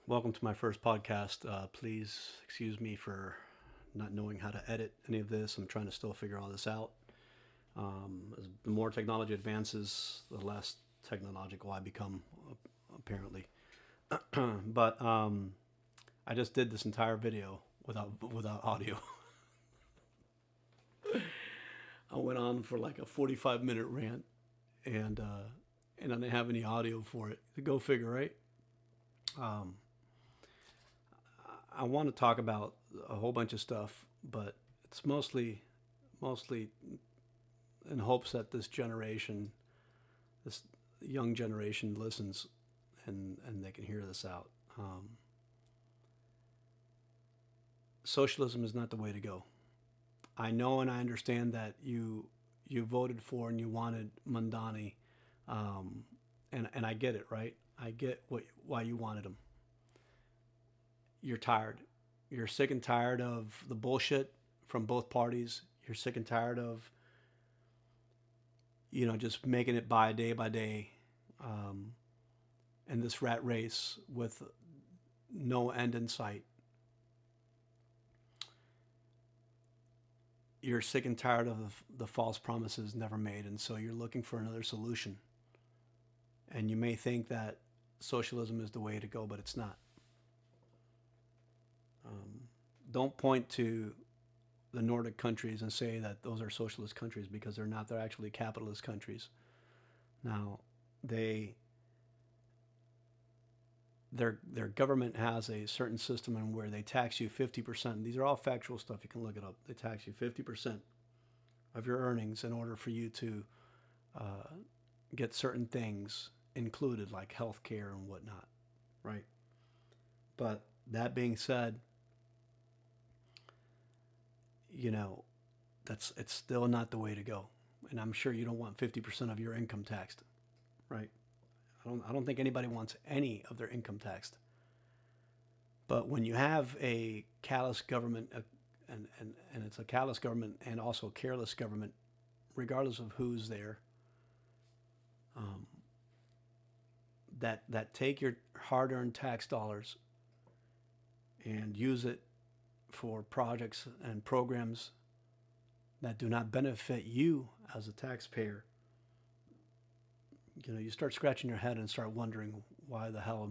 Welcome to my first podcast. Please excuse me for not knowing how to edit any of this. I'm trying to still figure all this out. As the more technology advances, the less technological I become, apparently. But I just did this entire video without audio. I went on for like a 45-minute rant, and uh, and I didn't have any audio for it. Go figure, right? Um, I want to talk about a whole bunch of stuff, but it's mostly in hopes that this young generation listens and they can hear this out. Socialism is not the way to go. I know and I understand that you voted for and you wanted Mandani, um, and I get it, right? I get why you wanted him. You're tired. You're sick and tired of the bullshit from both parties. You're sick and tired of just making it by day, um, in this rat race with no end in sight. You're sick and tired of the false promises never made, and so you're looking for another solution. And you may think that socialism is the way to go, but it's not. Don't point to the Nordic countries and say that those are socialist countries because they're not. They're actually capitalist countries. Now, they their government has a certain system in where they tax you 50%. These are all factual stuff. You can look it up. They tax you 50% of your earnings in order for you to uh, get certain things included, like health care and whatnot, right? But that being said, you know, it's still not the way to go. And I'm sure you don't want 50% of your income taxed, right? I don't think anybody wants any of their income taxed. But when you have a callous government, and it's a callous government and also a careless government, regardless of who's there, um, that take your hard-earned tax dollars and use it for projects and programs that do not benefit you as a taxpayer, you start scratching your head and start wondering, why the hell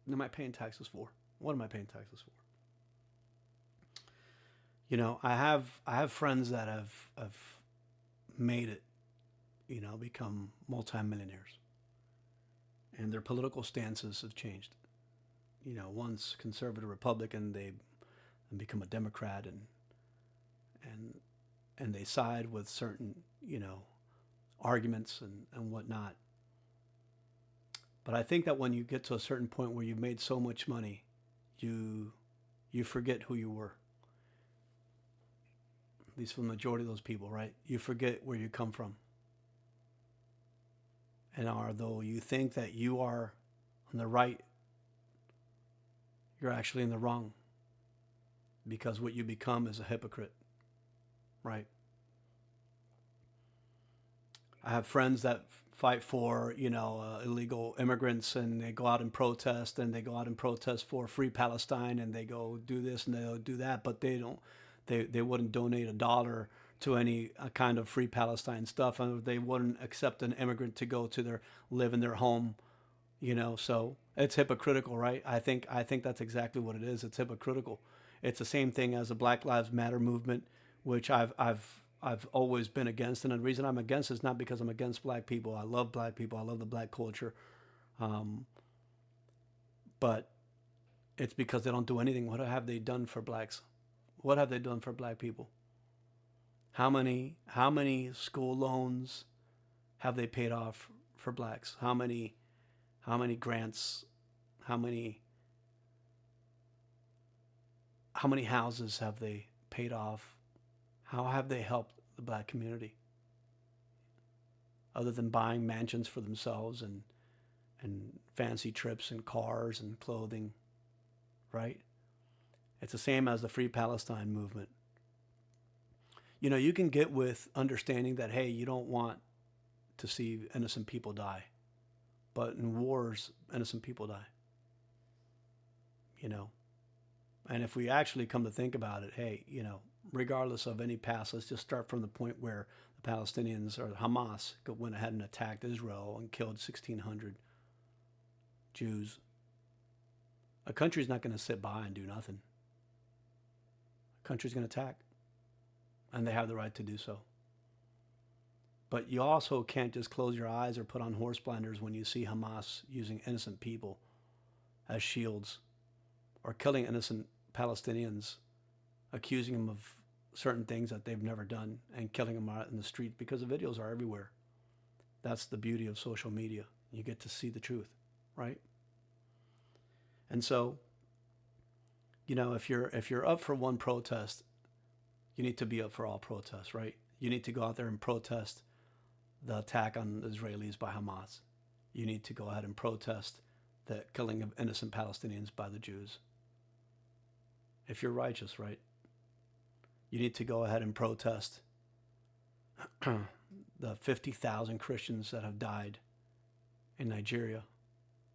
am I paying taxes for? What am I paying taxes for? I have friends that have made it, become multimillionaires, and their political stances have changed. Once conservative Republican, they become a Democrat, and and they side with certain arguments and whatnot. But I think that when you get to a certain point where you've made so much money, you you forget who you were. At least for the majority of those people, right? You forget where you come from. And although you think that you are on the right, you're actually in the wrong, because what you become is a hypocrite, right? I have friends that fight for illegal immigrants, and they go out and protest, and they go out and protest for free Palestine, and they go do this and they'll do that, but they wouldn't donate $1 to any kind of free Palestine stuff, and they wouldn't accept an immigrant to go to their live in their home. So it's hypocritical, right? I think that's exactly what it is. It's hypocritical. It's the same thing as the Black Lives Matter movement, which I've always been against. And the reason I'm against is not because I'm against black people. I love black people. I love the black culture. Um, but it's because they don't do anything. What have they done for blacks? What have they done for black people? How many school loans have they paid off for blacks? How many grants? How many how many houses have they paid off? How have they helped the black community, other than buying mansions for themselves and fancy trips and cars and clothing, right? It's the same as the Free Palestine movement. You can get with understanding that, hey, you don't want to see innocent people die, but in wars, innocent people die. you know. And if we actually come to think about it, hey, regardless of any past, let's just start from the point where the Palestinians or Hamas went ahead and attacked Israel and killed 1,600 Jews. A country's not going to sit by and do nothing. A country's going to attack, and they have the right to do so. But you also can't just close your eyes or put on horse blinders when you see Hamas using innocent people as shields, or killing innocent Palestinians, accusing them of certain things that they've never done, and killing them out in the street, because the videos are everywhere. That's the beauty of social media. You get to see the truth, right? And so, if you're up for one protest, you need to be up for all protests, right? You need to go out there and protest the attack on the Israelis by Hamas. You need to go ahead and protest the killing of innocent Palestinians by the Jews. If you're righteous, right? You need to go ahead and protest the 50,000 Christians that have died in Nigeria,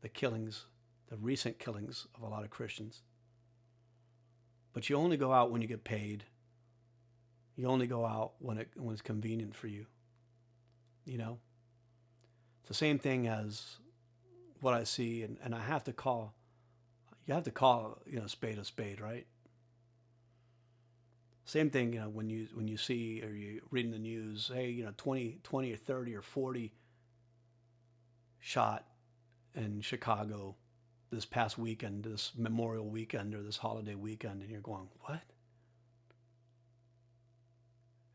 the recent killings of a lot of Christians. But you only go out when you get paid. You only go out when it's convenient for you. It's the same thing as what I see, and you have to call spade a spade, right? Same thing, when you see or you read in the news, hey, 20 or 30 or 40 shot in Chicago this past weekend, this Memorial weekend or this holiday weekend, and you're going, what?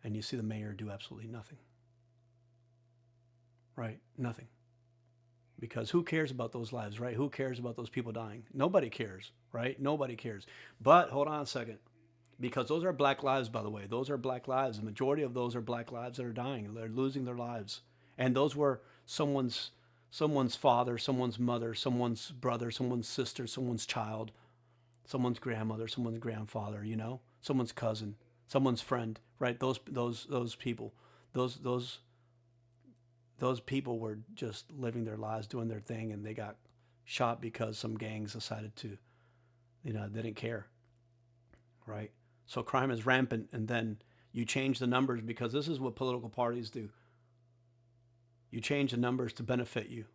And you see the mayor do absolutely nothing. Right? Nothing. Because who cares about those lives, right? Who cares about those people dying? Nobody cares, right? Nobody cares. But hold on a second. Because those are black lives, by the way. Those are black lives. The majority of those are black lives that are dying. They're losing their lives. And those were someone's father, someone's mother, someone's brother, someone's sister, someone's child, someone's grandmother, someone's grandfather, someone's cousin, someone's friend, right? Those people. Those people were just living their lives, doing their thing, and they got shot because some gangs decided to, they didn't care, right? So crime is rampant, and then you change the numbers, because this is what political parties do. You change the numbers to benefit you,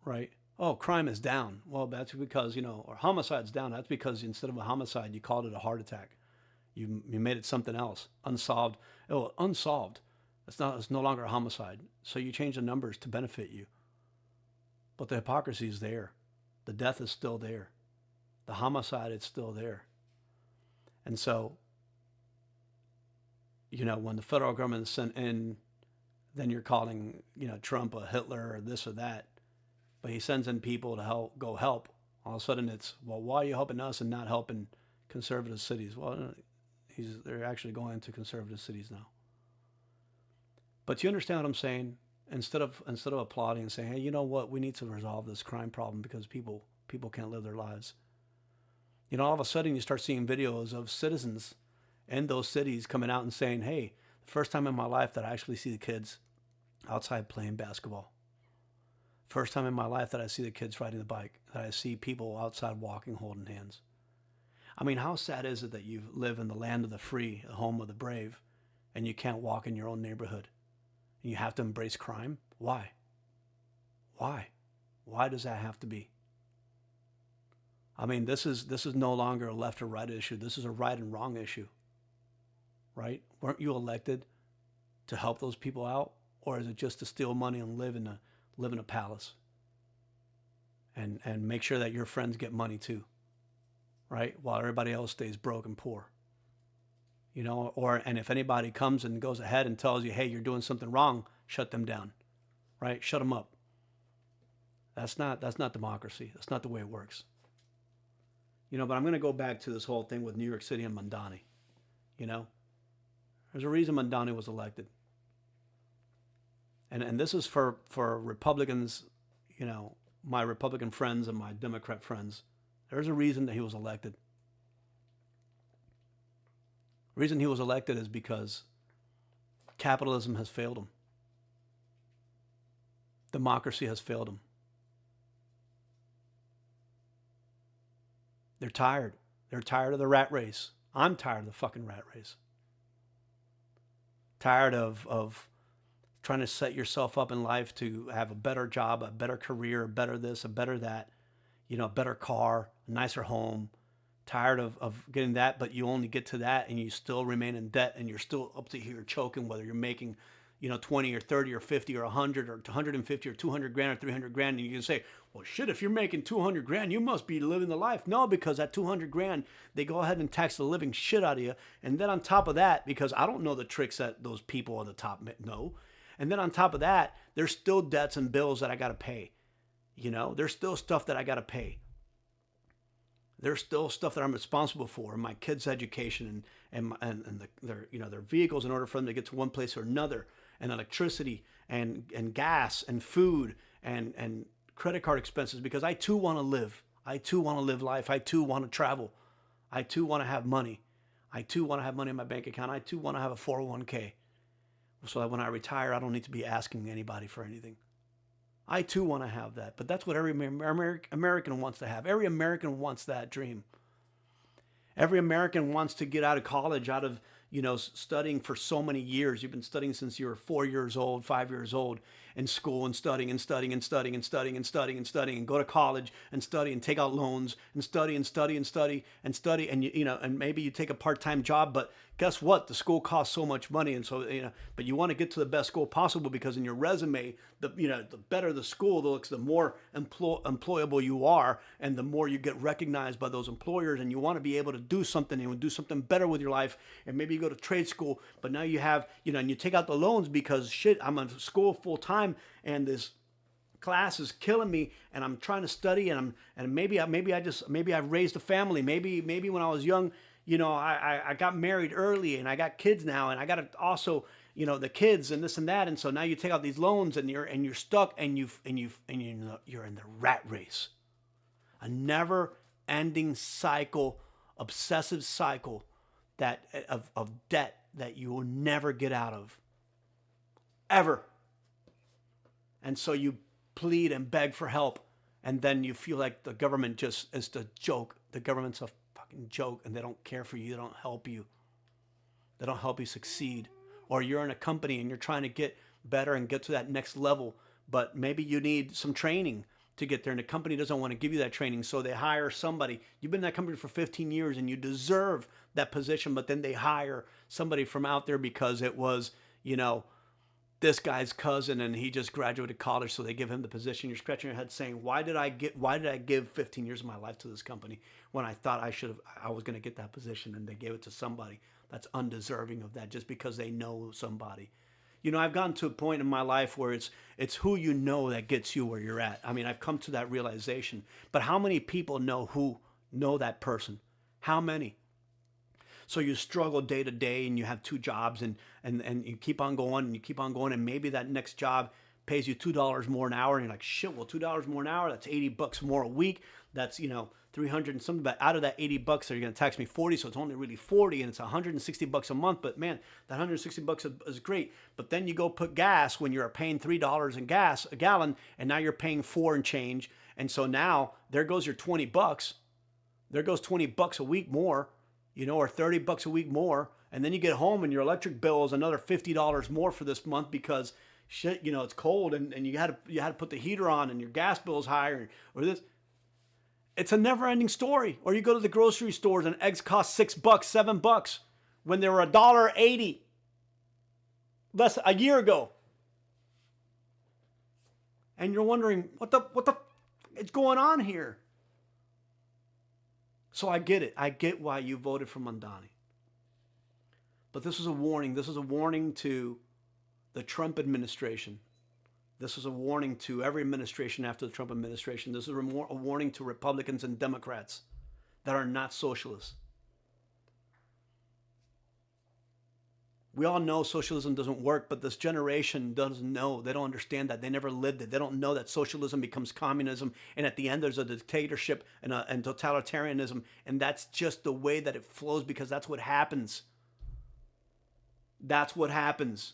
right? Oh, crime is down. Well, that's because, or homicide's down. That's because instead of a homicide, you called it a heart attack. You made it something else, unsolved. Oh, unsolved. It's no longer a homicide. So you change the numbers to benefit you. But the hypocrisy is there. The death is still there. The homicide is still there. And so, when the federal government is sent in, then you're calling, Trump a Hitler or this or that. But he sends in people to go help. All of a sudden it's, well, why are you helping us and not helping conservative cities? Well, they're actually going to conservative cities now. But you understand what I'm saying? Instead of applauding and saying, hey, you know what? We need to resolve this crime problem because people can't live their lives. All of a sudden you start seeing videos of citizens in those cities coming out and saying, hey, the first time in my life that I actually see the kids outside playing basketball. First time in my life that I see the kids riding the bike, that I see people outside walking, holding hands. I mean, how sad is it that you live in the land of the free, the home of the brave, and you can't walk in your own neighborhood? And you have to embrace crime? Why? Why? Why does that have to be? I mean, this is no longer a left or right issue. This is a right and wrong issue. Right? Weren't you elected to help those people out? Or is it just to steal money and live in a palace? And make sure that your friends get money too. Right? While everybody else stays broke and poor. And if anybody comes and goes ahead and tells you, hey, you're doing something wrong, shut them down, right? Shut them up. That's not democracy. That's not the way it works. But I'm going to go back to this whole thing with New York City and Mandani. There's a reason Mandani was elected. And this is for Republicans, my Republican friends and my Democrat friends. There's a reason that he was elected. The reason he was elected is because capitalism has failed him. Democracy has failed him. They're tired. They're tired of the rat race. I'm tired of the fucking rat race. Tired of trying to set yourself up in life to have a better job, a better career, a better this, a better that, a better car, a nicer home. Tired of getting that, but you only get to that and you still remain in debt and you're still up to here choking, whether you're making 20 or 30 or 50 or 100 or 150 or 200 grand or 300 grand. And you can say, well, shit, if you're making 200 grand, you must be living the life. No, because at 200 grand, they go ahead and tax the living shit out of you. And then on top of that, because I don't know the tricks that those people on the top know. And then on top of that, there's still debts and bills that I got to pay. There's still stuff that I got to pay. There's still stuff that I'm responsible for, my kids' education and their vehicles in order for them to get to one place or another, and electricity and gas and food and credit card expenses, because I too want to live. I too want to live life. I too want to travel. I too want to have money. I too want to have money in my bank account. I too want to have a 401k so that when I retire, I don't need to be asking anybody for anything. I too want to have that, but that's what every American wants to have. Every American wants that dream. Every American wants to get out of college, out of studying for so many years. You've been studying since you were 4 years old, 5 years old, in school and studying and studying and studying and studying and studying and studying and go to college and study and take out loans and study and study and study and study and and maybe you take a part-time job, but guess what? The school costs so much money, and so but you want to get to the best school possible, because in your resume, the better the school looks, the more employable you are, and the more you get recognized by those employers, and you want to be able to do something and do something better with your life, and maybe you go to trade school, but now you have and you take out the loans because shit, I'm in school full time and this class is killing me, and I'm trying to study, and maybe I've raised a family, maybe when I was young, I got married early and I got kids now, and I got to also the kids and this and that, and so now you take out these loans and you're stuck, and you're in the rat race, a never ending cycle, obsessive cycle that of debt that you will never get out of ever. And so you plead and beg for help, and then you feel like the government just is a joke. The government's a fucking joke, and they don't care for you. They don't help you. They don't help you succeed. Or you're in a company and you're trying to get better and get to that next level, but maybe you need some training to get there, and the company doesn't want to give you that training, so they hire somebody. You've been in that company for 15 years and you deserve that position, but then they hire somebody from out there because it was, this guy's cousin and he just graduated college, so they give him the position. You're scratching your head saying, why did I give 15 years of my life to this company when I thought I was going to get that position, and they gave it to somebody that's undeserving of that just because they know somebody. I've gotten to a point in my life where it's who you know that gets you where you're at. I mean, I've come to that realization. But how many people know that person? How many? So you struggle day to day, and you have two jobs, and you keep on going and you keep on going, and maybe that next job pays you $2 more an hour, and you're like, shit, well, $2 more an hour, that's $80 more a week. That's 300 and something, but out of that $80, they're going to tax me 40, so it's only really 40, and it's $160 a month. But man, that $160 is great. But then you go put gas when you're paying $3 in gas a gallon, and now you're paying 4 and change, and so now there goes your $20. There goes $20 a week more, or $30 a week more, and then you get home and your electric bill is another $50 more for this month because shit, it's cold, and you had to put the heater on, and your gas bill is higher, or this. It's a never-ending story. Or you go to the grocery stores and eggs cost $6, $7 when they were $1.80 less a year ago. And you're wondering what the is going on here. So I get it. I get why you voted for Mandani. But this is a warning. This is a warning to the Trump administration. This is a warning to every administration after the Trump administration. This is a warning to Republicans and Democrats that are not socialists. We all know socialism doesn't work, but this generation doesn't know. They don't understand that. They never lived it. They don't know that socialism becomes communism, and at the end there's a dictatorship and totalitarianism, and that's just the way that it flows, because that's what happens. That's what happens.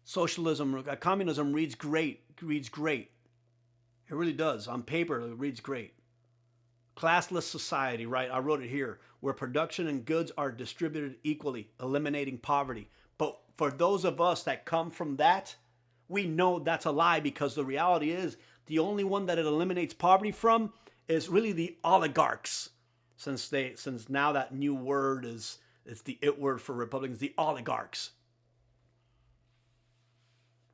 Socialism, communism reads great, It really does. On paper, it reads great. Classless society, right? I wrote it here, where production and goods are distributed equally, eliminating poverty. But for those of us that come from that, we know that's a lie, because the reality is the only one that it eliminates poverty from is really the oligarchs. Since now that new word is, it's the it word for Republicans, the oligarchs,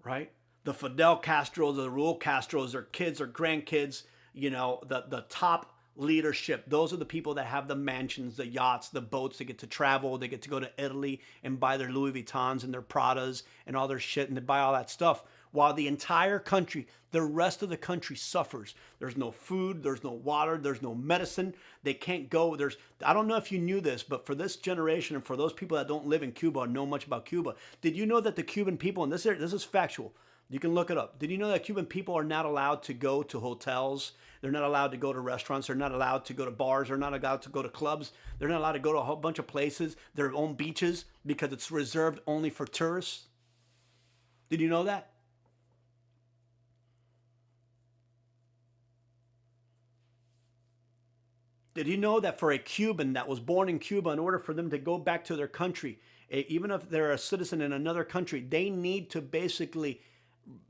right? The Fidel Castros, the Raul Castros, their kids, their grandkids, the top leadership. Those are the people that have the mansions, the yachts, the boats. They get to travel. They get to go to Italy and buy their Louis Vuittons and their Pradas and all their shit, and they buy all that stuff. While the entire country, the rest of the country suffers. There's no food, there's no water, there's no medicine. They can't go. I don't know if you knew this, but for this generation and for those people that don't live in Cuba or know much about Cuba, did you know that the Cuban people, and this is factual, you can look it up. Did you know that Cuban people are not allowed to go to hotels? They're not allowed to go to restaurants. They're not allowed to go to bars. They're not allowed to go to clubs. They're not allowed to go to a whole bunch of places, their own beaches, because it's reserved only for tourists. Did you know that? Did you know that for a Cuban that was born in Cuba, in order for them to go back to their country, even if they're a citizen in another country, they need to basically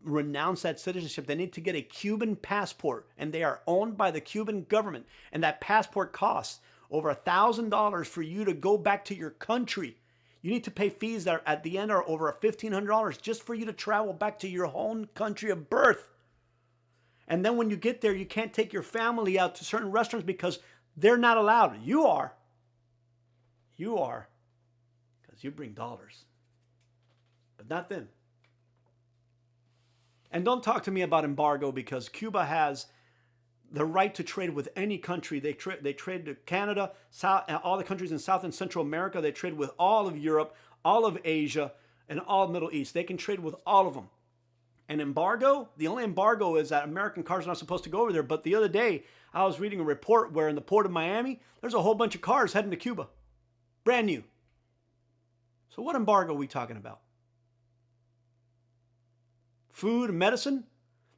renounce that citizenship. They need to get a Cuban passport, and they are owned by the Cuban government. And that passport costs over $1,000 for you to go back to your country. You need to pay fees that are, at the end, are over $1,500 just for you to travel back to your own country of birth. And then when you get there, you can't take your family out to certain restaurants because they're not allowed. You are. You are. Because you bring dollars. But not them. And don't talk to me about embargo, because Cuba has the right to trade with any country. They trade to Canada, all the countries in South and Central America. They trade with all of Europe, all of Asia, and all of Middle East. They can trade with all of them. An embargo, the only embargo is that American cars are not supposed to go over there. But the other day, I was reading a report where in the port of Miami, there's a whole bunch of cars heading to Cuba. Brand new. So what embargo are we talking about? Food and medicine?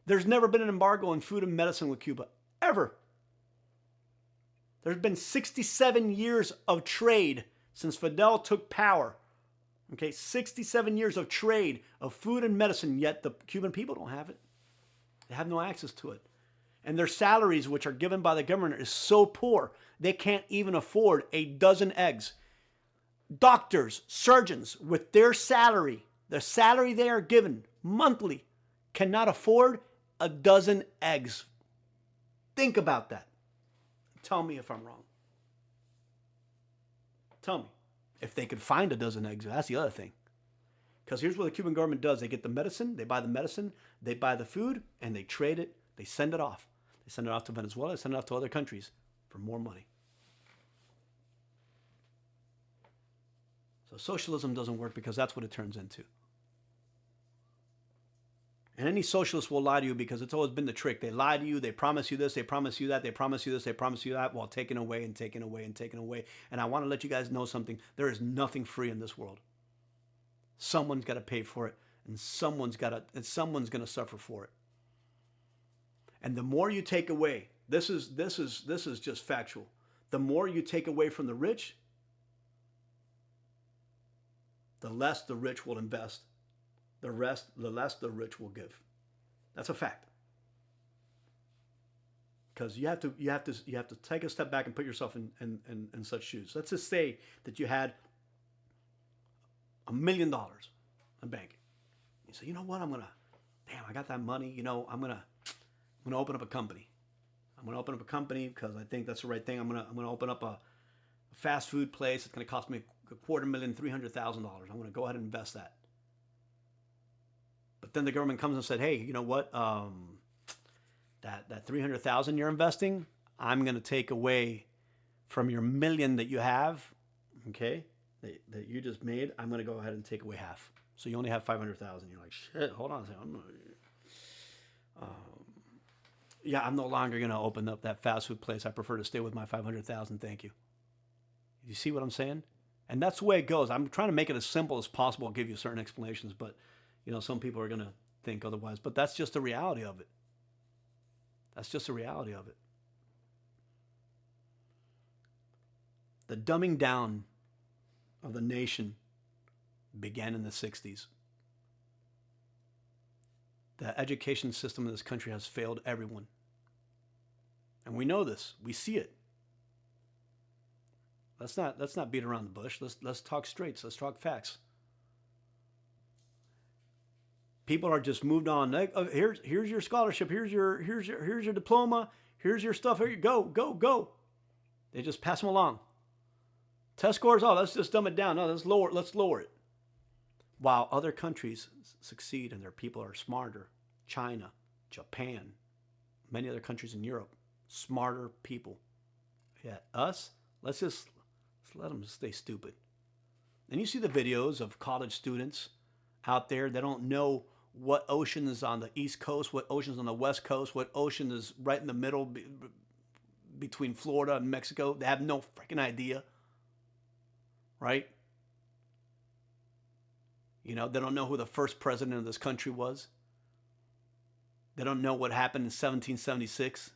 There's never been an embargo on food and medicine with Cuba. Ever. There's been 67 years of trade since Fidel took power. Okay, 67 years of trade of food and medicine, yet the Cuban people don't have it. They have no access to it. And their salaries, which are given by the government, is so poor, they can't even afford a dozen eggs. Doctors, surgeons, with their salary, the salary they are given monthly, cannot afford a dozen eggs. Think about that. Tell me if I'm wrong. Tell me. If they could find a dozen eggs, that's the other thing. Because here's what the Cuban government does. They get the medicine, they buy the food, and they trade it. They send it off. They send it off to Venezuela, they send it off to other countries for more money. So socialism doesn't work, because that's what it turns into. And any socialist will lie to you, because it's always been the trick. They lie to you, they promise you this, they promise you that, they promise you this, they promise you that, while taking away and taking away and taking away. And I want to let you guys know something. There is nothing free in this world. Someone's got to pay for it, and someone's going to suffer for it. And the more you take away, this is just factual. The more you take away from the rich, the less the rich will invest. The less the rich will give. That's a fact. Because you have to take a step back and put yourself in such shoes. Let's just say that you had $1 million in bank. You say, you know what? I got that money. I'm gonna open up a company. I'm gonna open up a company because I think that's the right thing. I'm gonna open up a fast food place. It's gonna cost me $250,000, $300,000. I'm gonna go ahead and invest that. But then the government comes and said, hey, you know what? That $300,000 you're investing, I'm going to take away from your $1 million that you have, okay, that you just made. I'm going to go ahead and take away half. So you only have $500,000. You're like, shit, hold on a second. I'm no longer going to open up that fast food place. I prefer to stay with my $500,000. Thank you. You see what I'm saying? And that's the way it goes. I'm trying to make it as simple as possible, give you certain explanations, but some people are going to think otherwise, but that's just the reality of it. That's just the reality of it. The dumbing down of the nation began in the 60s. The education system in this country has failed everyone. And we know this. We see it. Let's not beat around the bush. Let's talk straights. Let's talk facts. People are just moved on. Here's your scholarship. Here's your diploma. Here's your stuff. Here you go. They just pass them along. Test scores. Oh, let's just dumb it down. No, let's lower it. While other countries succeed and their people are smarter. China, Japan, many other countries in Europe, smarter people. Yeah, us. Let's let them stay stupid. And you see the videos of college students out there. They don't know what ocean is on the East Coast, what ocean is on the West Coast, what ocean is right in the middle between Florida and Mexico. They have no freaking idea. Right? You know, they don't know who the first president of this country was. They don't know what happened in 1776.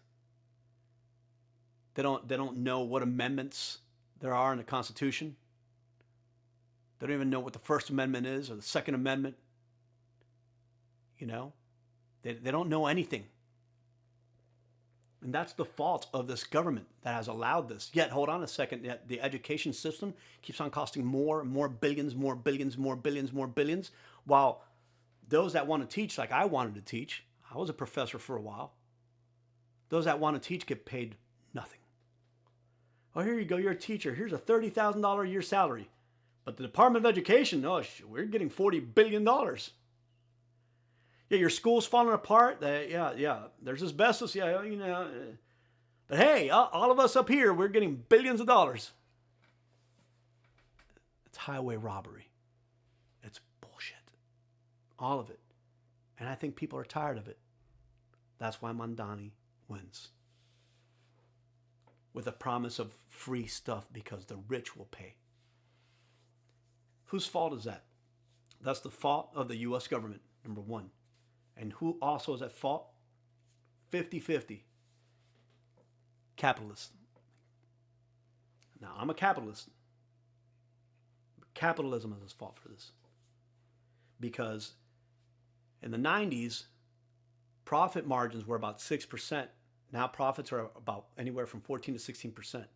They don't know what amendments there are in the Constitution. They don't even know what the First Amendment is or the Second Amendment. You know, they don't know anything. And that's the fault of this government that has allowed this. Yet, hold on a second, the education system keeps on costing more and more billions, while those that want to teach, like I wanted to teach, I was a professor for a while, those that want to teach get paid nothing. Oh, here you go, you're a teacher. Here's a $30,000 a year salary. But the Department of Education, oh, we're getting $40 billion. Yeah, your school's falling apart. Yeah, there's asbestos. Yeah, you know. But hey, all of us up here, we're getting billions of dollars. It's highway robbery. It's bullshit. All of it. And I think people are tired of it. That's why Mandani wins. With a promise of free stuff because the rich will pay. Whose fault is that? That's the fault of the U.S. government, number one. And who also is at fault? 50-50. Capitalists. Now, I'm a capitalist. Capitalism is at fault for this. Because in the 90s, profit margins were about 6%. Now profits are about anywhere from 14 to 16%.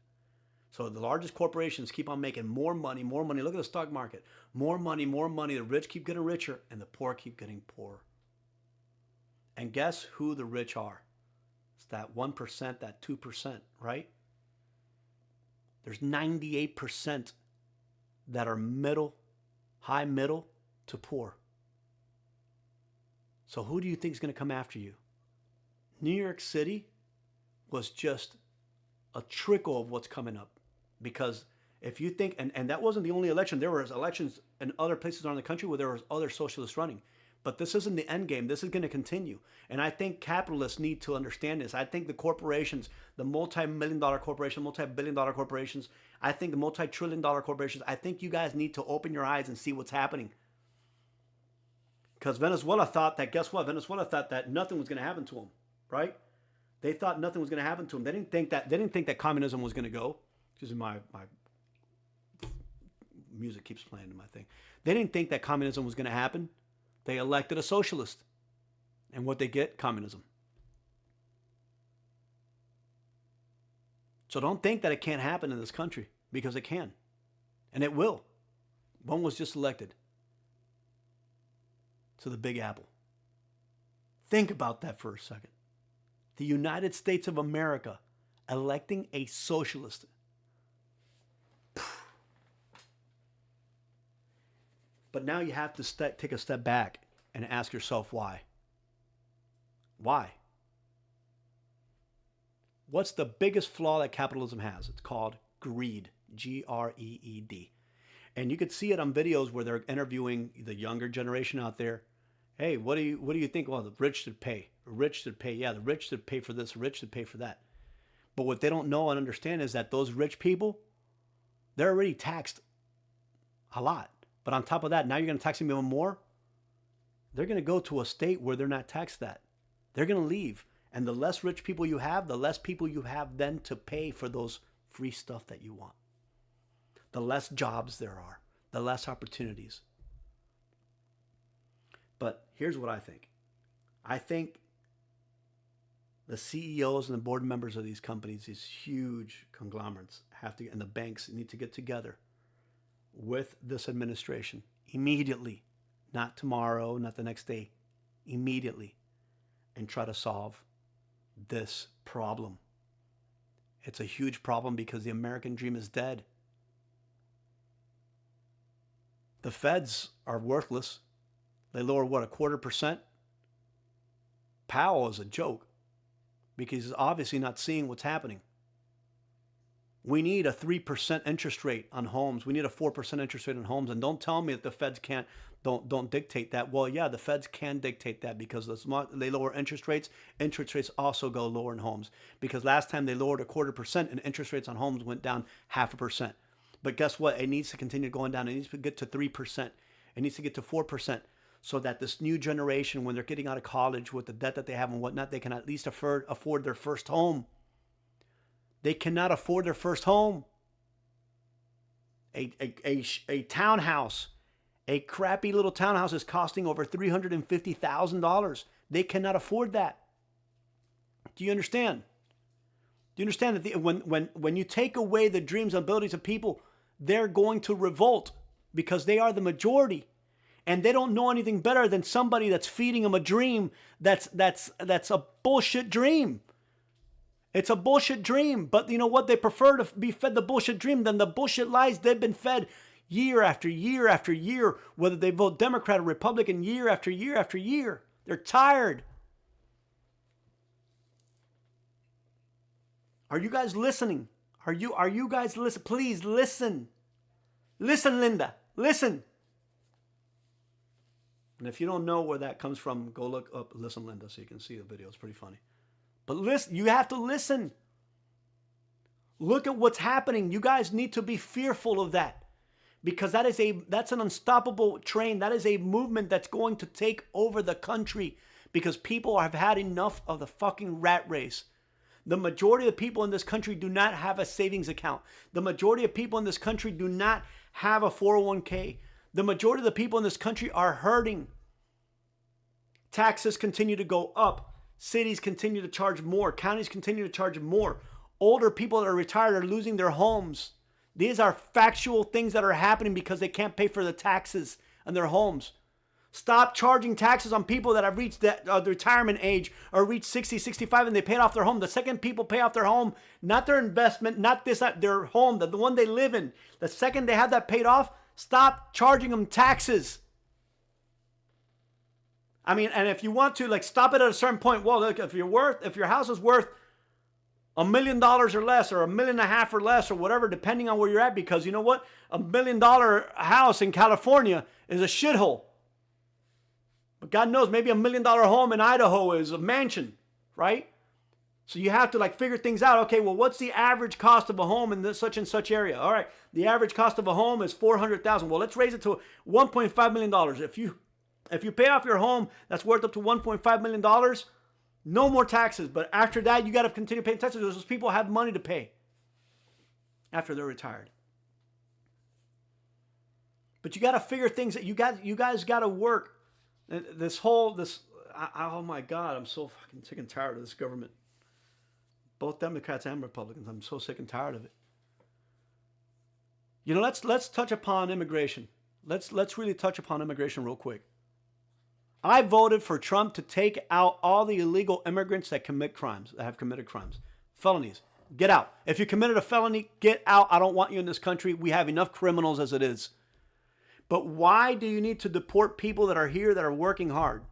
So the largest corporations keep on making more money. Look at the stock market. More money. The rich keep getting richer and the poor keep getting poorer. And guess who the rich are? It's that 1%, that 2%, right? There's 98% that are middle, high middle to poor. So who do you think is going to come after you? New York City was just a trickle of what's coming up. Because if you think, and that wasn't the only election, there was elections in other places around the country where there was other socialists running. But this isn't the end game. This is going to continue. And I think capitalists need to understand this. I think the corporations, the multi-million-dollar corporations, multi-billion-dollar corporations, I think the multi-trillion-dollar corporations, I think you guys need to open your eyes and see what's happening. Because Venezuela thought that, guess what? Venezuela thought that nothing was going to happen to them, right? They thought nothing was going to happen to them. They didn't think that communism was going to go. Excuse me, my music keeps playing in my thing. They didn't think that communism was going to happen. They elected a socialist. And what they get? Communism. So don't think that it can't happen in this country, because it can. And it will. One was just elected to the Big Apple. Think about that for a second. The United States of America electing a socialist. But now you have to take a step back and ask yourself why. Why? What's the biggest flaw that capitalism has? It's called greed. Greed. And you could see it on videos where they're interviewing the younger generation out there. Hey, what do you think? Well, the rich should pay. The rich should pay. Yeah, the rich should pay for this. The rich should pay for that. But what they don't know and understand is that those rich people, they're already taxed a lot. But on top of that, now you're going to tax them even more. They're going to go to a state where they're not taxed that. They're going to leave. And the less rich people you have, the less people you have then to pay for those free stuff that you want. The less jobs there are, the less opportunities. But here's what I think. I think the CEOs and the board members of these companies, these huge conglomerates, and the banks need to get together with this administration immediately, not tomorrow, not the next day, immediately, and try to solve this problem. It's a huge problem because the American dream is dead. The feds are worthless. They lower what, 0.25%? Powell is a joke because he's obviously not seeing what's happening. We need a 3% interest rate on homes. We need a 4% interest rate on homes. And don't tell me that the feds don't dictate that. Well, yeah, the feds can dictate that because they lower interest rates also go lower in homes. Because last time they lowered 0.25% and interest rates on homes went down 0.5%. But guess what? It needs to continue going down. It needs to get to 3%. It needs to get to 4%. So that this new generation, when they're getting out of college with the debt that they have and whatnot, they can at least afford their first home. They cannot afford their first home. A townhouse, a crappy little townhouse is costing over $350,000. They cannot afford that. Do you understand? Do you understand that when you take away the dreams and abilities of people, they're going to revolt because they are the majority. And they don't know anything better than somebody that's feeding them a dream that's a bullshit dream. It's a bullshit dream. But you know what? They prefer to be fed the bullshit dream than the bullshit lies they've been fed year after year after year, whether they vote Democrat or Republican year after year after year. They're tired. Are you guys listening? Are you guys listening? Please listen. Listen, Linda. Listen. And if you don't know where that comes from, go look up Listen Linda so you can see the video. It's pretty funny. But listen, you have to listen. Look at what's happening. You guys need to be fearful of that. Because that's an unstoppable train. That is a movement that's going to take over the country. Because people have had enough of the fucking rat race. The majority of the people in this country do not have a savings account. The majority of people in this country do not have a 401k. The majority of the people in this country are hurting. Taxes continue to go up. Cities continue to charge more. Counties continue to charge more. Older people that are retired are losing their homes. These are factual things that are happening because they can't pay for the taxes on their homes. Stop charging taxes on people that have reached the retirement age or reached 60, 65 and they paid off their home. The second people pay off their home, not their investment, not their home, the one they live in. The second they have that paid off, stop charging them taxes. I mean, and if you want to, stop it at a certain point. Well, look, if your house is worth $1 million or less, or $1.5 million or less, or whatever, depending on where you're at, because you know what? $1 million house in California is a shithole. But God knows, maybe $1 million home in Idaho is a mansion, right? So you have to figure things out. Okay, well, what's the average cost of a home in this such and such area? All right, the average cost of a home is $400,000. Well, let's raise it to $1.5 million. If you pay off your home that's worth up to $1.5 million, no more taxes. But after that, you got to continue paying taxes. Those people have money to pay after they're retired. But you got to figure things that you guys got to work. Oh my God, I'm so fucking sick and tired of this government. Both Democrats and Republicans. I'm so sick and tired of it. You know, let's touch upon immigration. Let's really touch upon immigration real quick. I voted for Trump to take out all the illegal immigrants that have committed crimes, felonies. Get out. If you committed a felony, get out. I don't want you in this country. We have enough criminals as it is. But why do you need to deport people that are here that are working hard?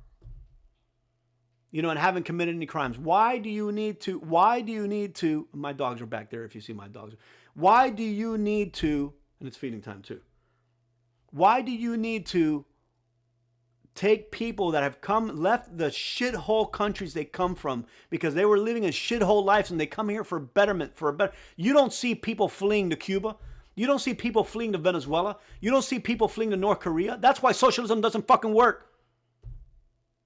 And haven't committed any crimes? Why do you need to, my dogs are back there if you see my dogs. Why do you need to, and it's feeding time too. Why do you need to take people that have left the shithole countries they come from because they were living in shithole lives and they come here for betterment, You don't see people fleeing to Cuba. You don't see people fleeing to Venezuela. You don't see people fleeing to North Korea. That's why socialism doesn't fucking work.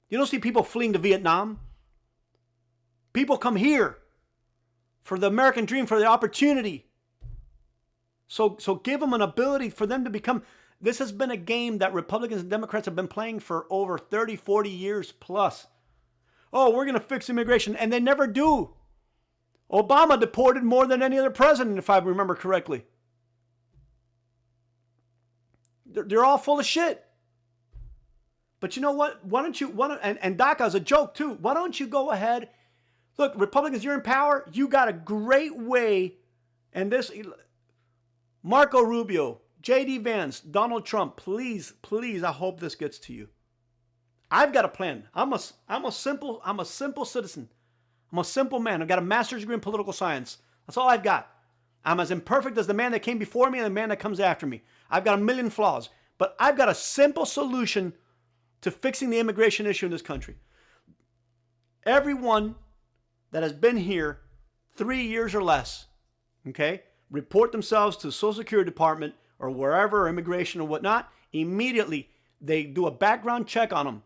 You don't see people fleeing to Vietnam. People come here for the American dream, for the opportunity. So give them an ability for them to become. This has been a game that Republicans and Democrats have been playing for over 30, 40 years plus. Oh, we're going to fix immigration. And they never do. Obama deported more than any other president, if I remember correctly. They're all full of shit. But you know what? Why don't you, and DACA is a joke too. Why don't you go ahead? Look, Republicans, you're in power. You got a great way. And this, Marco Rubio, J.D. Vance, Donald Trump, please, please, I hope this gets to you. I've got a plan. I'm a simple citizen. I'm a simple man. I've got a master's degree in political science. That's all I've got. I'm as imperfect as the man that came before me and the man that comes after me. I've got a million flaws, but I've got a simple solution to fixing the immigration issue in this country. Everyone that has been here 3 years or less, okay, report themselves to the Social Security Department or wherever, or immigration or whatnot. Immediately, they do a background check on them.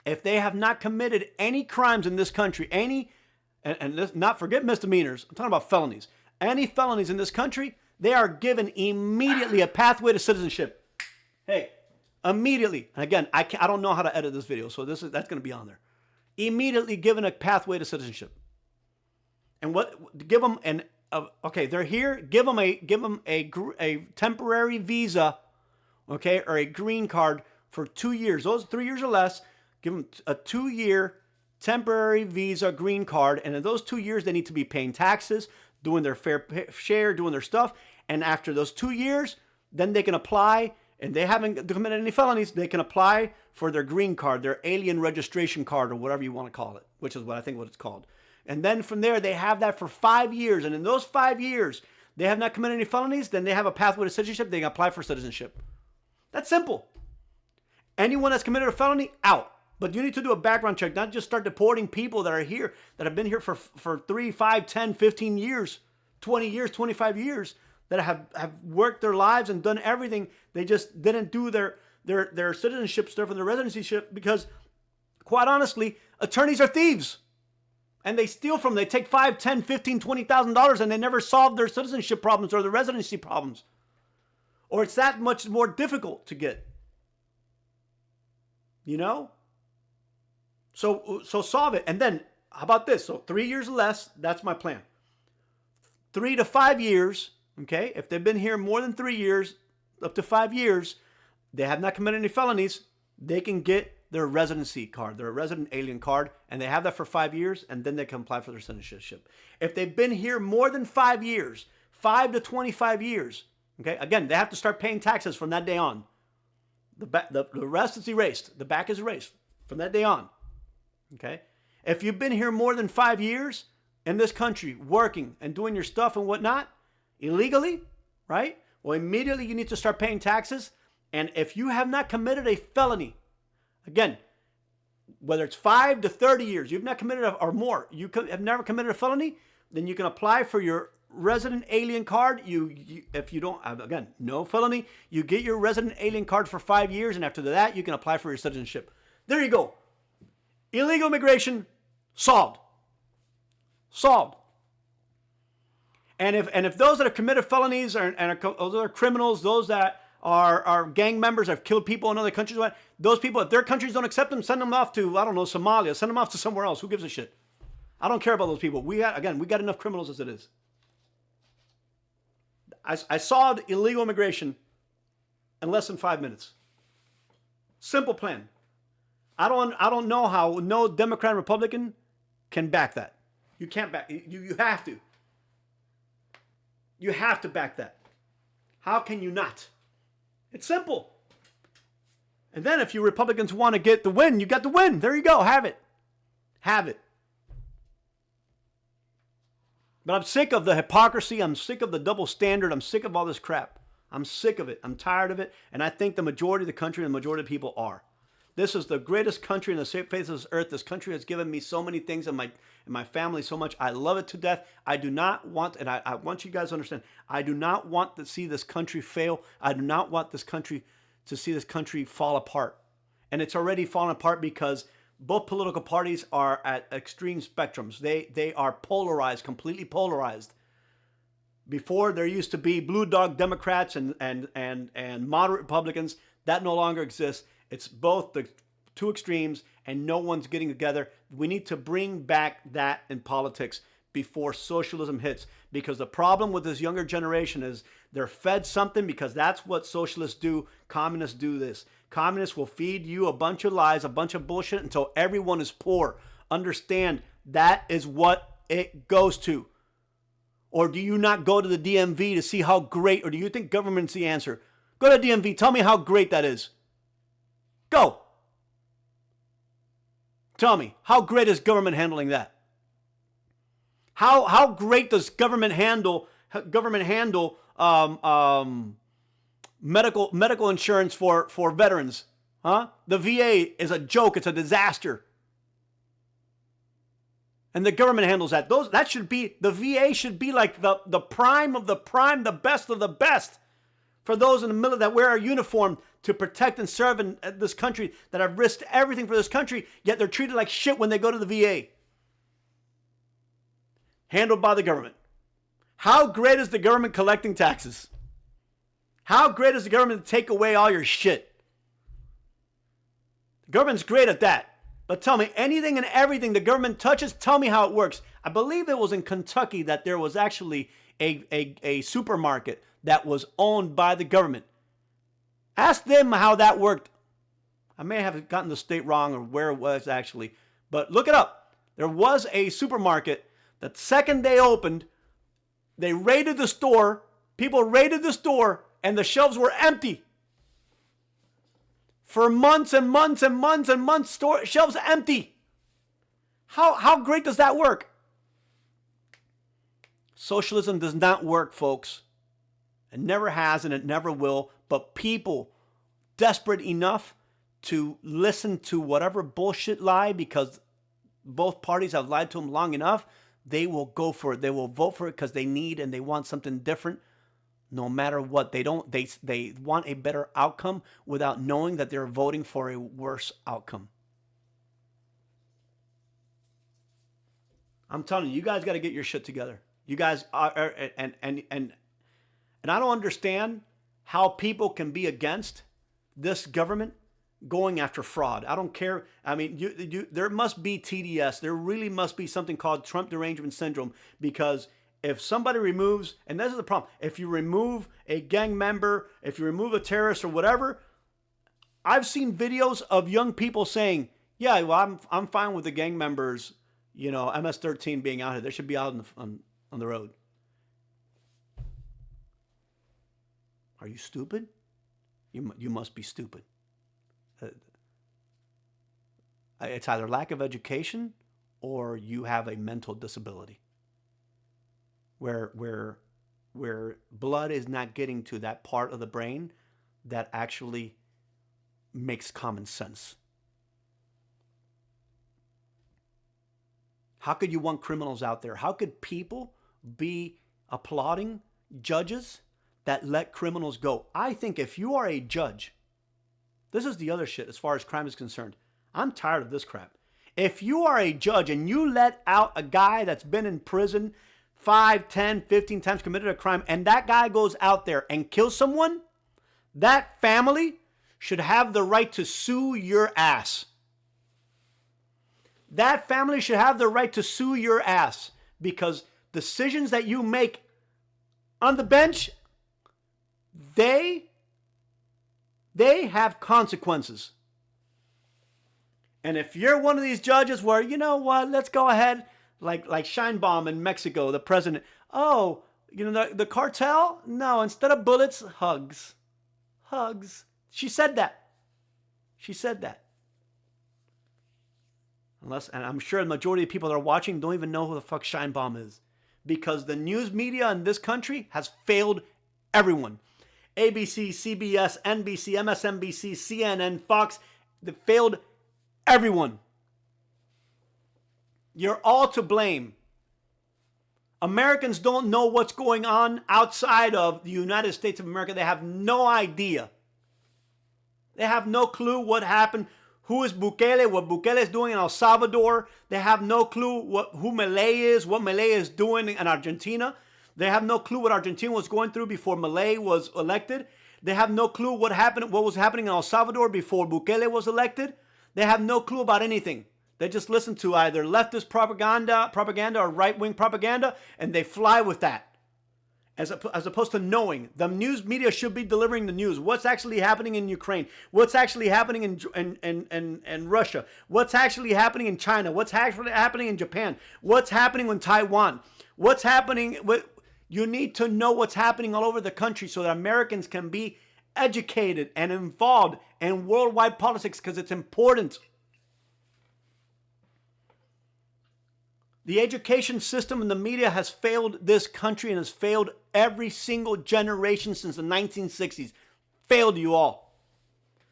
If they have not committed any crimes in this country, and let's not forget misdemeanors, I'm talking about felonies. Any felonies in this country, they are given immediately a pathway to citizenship. Hey, immediately. And again, I don't know how to edit this video, so that's going to be on there. Immediately given a pathway to citizenship. And give them okay, they're here. Give them a temporary visa, okay, or a green card for 2 years. Those 3 years or less. Give them a 2-year temporary visa green card, and in those 2 years, they need to be paying taxes, doing their fair share, doing their stuff. And after those 2 years, then they can apply, and they haven't committed any felonies, they can apply for their green card, their alien registration card, or whatever you want to call it, which is what I think what it's called. And then from there, they have that for 5 years. And in those 5 years, they have not committed any felonies, then they have a pathway to citizenship, they can apply for citizenship. That's simple. Anyone that's committed a felony, out. But you need to do a background check, not just start deporting people that are here, that have been here for 3, 5, 10, 15 years, 20 years, 25 years, that have worked their lives and done everything. They just didn't do their citizenship stuff and their residency shit because, quite honestly, attorneys are thieves. And they steal from them. They take $5, $10, $15, $20,000 and they never solve their citizenship problems or their residency problems. Or it's that much more difficult to get. You know? So solve it. And then, how about this? So 3 years or less, that's my plan. 3 to 5 years, okay? If they've been here more than 3 years, up to 5 years, they have not committed any felonies, they can get their residency card, their resident alien card, and they have that for 5 years, and then they can apply for their citizenship. If they've been here more than 5 years, 5 to 25 years, okay? Again, they have to start paying taxes from that day on. The rest is erased. The back is erased from that day on. Okay? If you've been here more than 5 years in this country, working and doing your stuff and whatnot, illegally, right? Well, immediately you need to start paying taxes. And if you have not committed a felony, again, whether it's 5 to 30 years, you've not committed or more, you have never committed a felony, then you can apply for your resident alien card. If you don't have, again, no felony, you get your resident alien card for 5 years. And after that, you can apply for your citizenship. There you go. Illegal immigration, solved. Solved. And if those that have committed felonies those are criminals, those that are gang members, have killed people in other countries, those people, if their countries don't accept them, send them off to, I don't know, Somalia, send them off to somewhere else. Who gives a shit? I don't care about those people. We got enough criminals as it is. I solved illegal immigration in less than 5 minutes. Simple plan. I don't know how no Democrat and Republican can back that. You can't back. You have to. You have to back that. How can you not? It's simple. And then if you Republicans want to get the win, you got the win. There you go. Have it. Have it. But I'm sick of the hypocrisy. I'm sick of the double standard. I'm sick of all this crap. I'm sick of it. I'm tired of it. And I think the majority of the country and the majority of people are. This is the greatest country in the face of this earth. This country has given me so many things and my family so much. I love it to death. I do not want, and I want you guys to understand, I do not want to see this country fail. I do not want this country to see this country fall apart. And it's already fallen apart because Both political parties are at extreme spectrums. They are polarized, completely polarized. Before, there used to be blue dog Democrats and moderate Republicans. That no longer exists. It's both the two extremes, and no one's getting together. We need to bring back that in politics before socialism hits. Because the problem with this younger generation is they're fed something, because that's what socialists do. Communists do this. Communists will feed you a bunch of lies, a bunch of bullshit until everyone is poor. Understand, that is what it goes to. Or do you not go to the DMV to see how great, or do you think government's the answer? Go to DMV. Tell me how great that is. Go. Tell me, how great is government handling that? How great does government handle medical insurance for veterans? Huh? The VA is a joke. It's a disaster. And the government handles that. That should be, the VA should be like the prime of the prime, the best of the best. For those in the middle that wear a uniform to protect and serve in this country, that have risked everything for this country, yet they're treated like shit when they go to the VA. Handled by the government. How great is the government collecting taxes? How great is the government to take away all your shit? The government's great at that. But tell me, anything and everything the government touches, tell me how it works. I believe it was in Kentucky that there was actually a supermarket that was owned by the government. Ask them how that worked. I may have gotten the state wrong or where it was actually, but look it up. There was a supermarket that the second they opened, they raided the store, people raided the store, and the shelves were empty. For months and months and months and months, shelves empty. How great does that work? Socialism does not work, folks. It never has and it never will. But people desperate enough to listen to whatever bullshit lie, because both parties have lied to them long enough, they will go for it. They will vote for it because they need and they want something different. No matter what, they want a better outcome without knowing that they're voting for a worse outcome. I'm telling you, you guys got to get your shit together. You guys are, and I don't understand how people can be against this government going after fraud. I don't care. I mean, there must be TDS. There really must be something called Trump derangement syndrome, because if somebody removes, and this is the problem, if you remove a gang member, if you remove a terrorist or whatever, I've seen videos of young people saying, yeah, well, I'm fine with the gang members, MS-13 being out here. They should be out on the road. Are you stupid? You must be stupid. It's either lack of education or you have a mental disability. Where blood is not getting to that part of the brain that actually makes common sense. How could you want criminals out there? How could people be applauding judges that let criminals go? I think if you are a judge, this is the other shit as far as crime is concerned. I'm tired of this crap. If you are a judge and you let out a guy that's been in prison 5, 10, 15 times, committed a crime, and that guy goes out there and kills someone, that family should have the right to sue your ass. That family should have the right to sue your ass, because decisions that you make on the bench, they have consequences. And if you're one of these judges where, you know what, let's go ahead, like Scheinbaum in Mexico, the president, the cartel? No, instead of bullets, hugs. Hugs. She said that. And I'm sure the majority of people that are watching don't even know who the fuck Scheinbaum is, because the news media in this country has failed everyone. ABC, CBS, NBC, MSNBC, CNN, Fox, they failed everyone. You're all to blame. Americans don't know what's going on outside of the United States of America. They have no idea. They have no clue what happened, Who is Bukele? What Bukele is doing in El Salvador. They have no clue who Milei is, what Milei is doing in Argentina. They have no clue what Argentina was going through before Milei was elected. They have no clue what was happening in El Salvador before Bukele was elected. They have no clue about anything. They just listen to either leftist propaganda or right-wing propaganda, and they fly with that. As opposed to knowing. The news media should be delivering the news. What's actually happening in Ukraine? What's actually happening in Russia? What's actually happening in China? What's actually happening in Japan? What's happening in Taiwan? What's happening? You need to know what's happening all over the country so that Americans can be educated and involved in worldwide politics because it's important. The education system and the media has failed this country and has failed every single generation since the 1960s. Failed you all.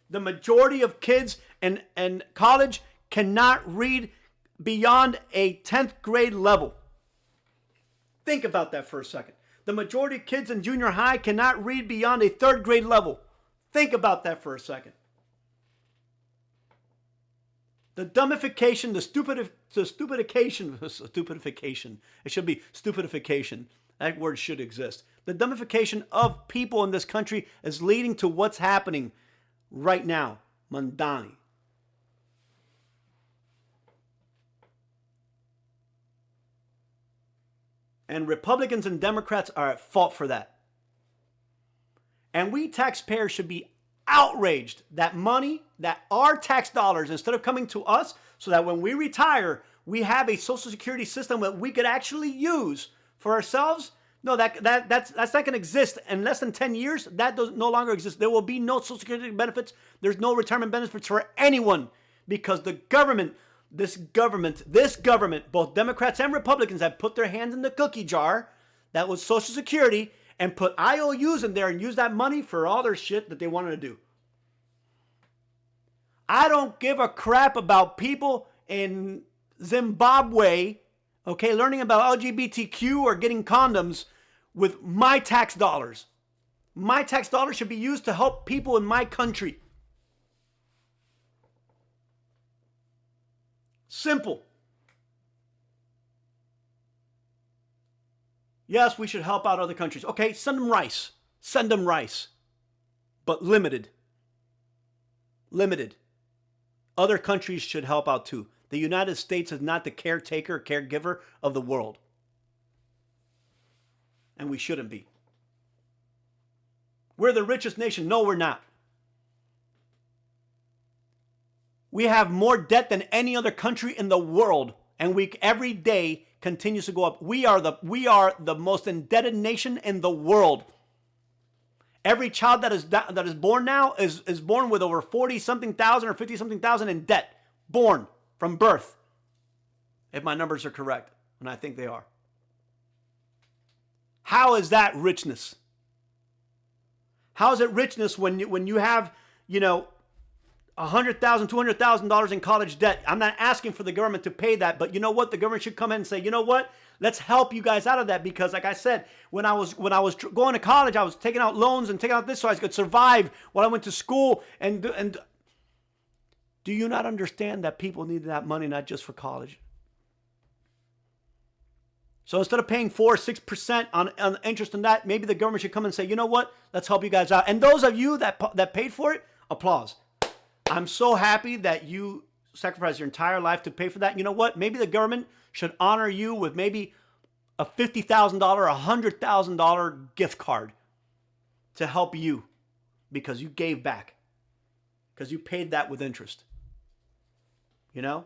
The majority of kids in college cannot read beyond a 10th grade level. Think about that for a second. The majority of kids in junior high cannot read beyond a 3rd grade level. Think about that for a second. The dumbification, the stupidification. It should be stupidification. That word should exist. The dumbification of people in this country is leading to what's happening right now. Mandani. And Republicans and Democrats are at fault for that. And we taxpayers should be outraged that money, that our tax dollars, instead of coming to us so that when we retire, we have a Social Security system that we could actually use for ourselves. No, that's not going to exist in less than 10 years. That does no longer exist. There will be no Social Security benefits. There's no retirement benefits for anyone because the government, this government, both Democrats and Republicans have put their hands in the cookie jar that was Social Security and put IOUs in there and use that money for all their shit that they wanted to do. I don't give a crap about people in Zimbabwe, okay, learning about LGBTQ or getting condoms with my tax dollars. My tax dollars should be used to help people in my country. Simple. Yes, we should help out other countries. Okay, send them rice. Send them rice. But limited. Limited. Other countries should help out too. The United States is not the caretaker, caregiver of the world. And we shouldn't be. We're the richest nation. No, we're not. We have more debt than any other country in the world. And every day continues to go up. We are the most indebted nation in the world. Every child that is born now is born with over 40-something thousand or 50-something thousand in debt. Born from birth. If my numbers are correct. And I think they are. How is that richness? How is it richness when you have, $100,000, $200,000 in college debt? I'm not asking for the government to pay that, but you know what? The government should come in and say, you know what? Let's help you guys out of that because, like I said, when I was going to college, I was taking out loans and taking out this so I could survive while I went to school. And do you not understand that people need that money not just for college? So instead of paying 4 or 6% on interest on that, maybe the government should come and say, you know what? Let's help you guys out. And those of you that paid for it, applause. I'm so happy that you sacrificed your entire life to pay for that. You know what? Maybe the government should honor you with maybe a $50,000, $100,000 gift card to help you because you gave back, because you paid that with interest. You know?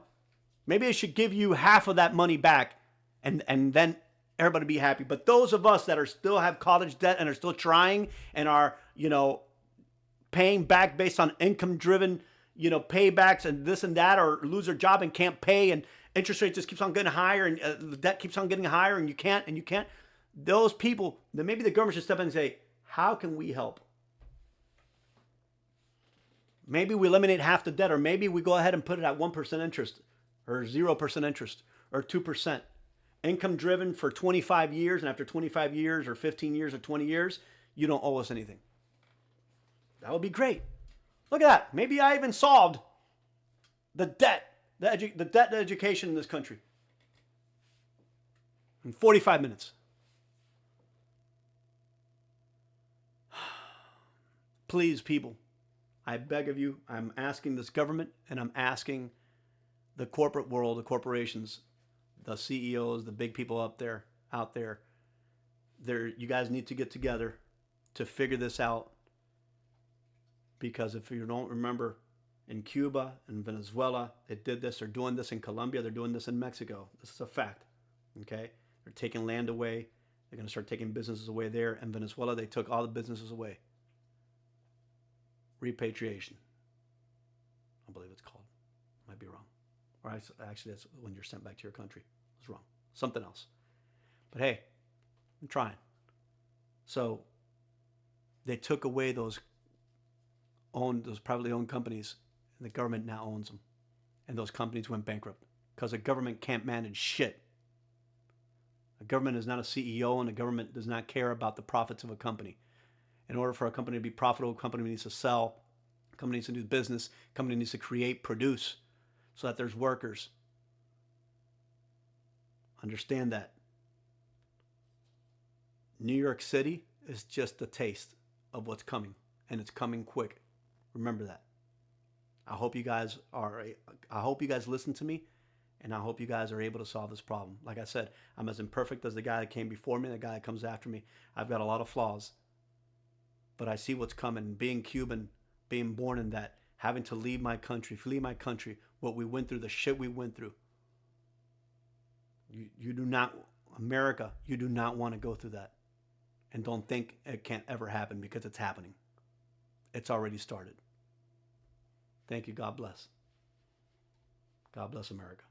Maybe they should give you half of that money back and then everybody be happy. But those of us that still have college debt and are still trying and are, paying back based on income-driven, paybacks and this and that, or lose their job and can't pay, and interest rate just keeps on getting higher, and the debt keeps on getting higher, and you can't. Those people, then maybe the government should step in and say, how can we help? Maybe we eliminate half the debt, or maybe we go ahead and put it at 1% interest, or 0% interest, or 2%. Income-driven for 25 years, and after 25 years, or 15 years, or 20 years, you don't owe us anything. That would be great. Look at that. Maybe I even solved The debt, the debt to education in this country. In 45 minutes. Please, people, I beg of you, I'm asking this government and I'm asking the corporate world, the corporations, the CEOs, the big people out there, you guys need to get together to figure this out. Because if you don't remember, in Cuba and Venezuela, they did this. They're doing this in Colombia. They're doing this in Mexico. This is a fact. Okay? They're taking land away. They're going to start taking businesses away there. In Venezuela, they took all the businesses away. Repatriation, I believe it's called. Might be wrong. Or actually, that's when you're sent back to your country. It's wrong. Something else. But hey, I'm trying. So they took away those privately owned companies, and the government now owns them. And those companies went bankrupt because the government can't manage shit. A government is not a CEO, and the government does not care about the profits of a company. In order for a company to be profitable, a company needs to sell, a company needs to do business, a company needs to create, produce, so that there's workers. Understand that. New York City is just a taste of what's coming, and it's coming quick. Remember that. I hope you guys listen to me, and I hope you guys are able to solve this problem. Like I said, I'm as imperfect as the guy that came before me, the guy that comes after me. I've got a lot of flaws. But I see what's coming. Being Cuban, being born in that, having to leave my country, flee my country, what we went through, the shit we went through. You do not, America, you do not want to go through that. And don't think it can't ever happen, because it's happening. It's already started. Thank you. God bless. God bless America.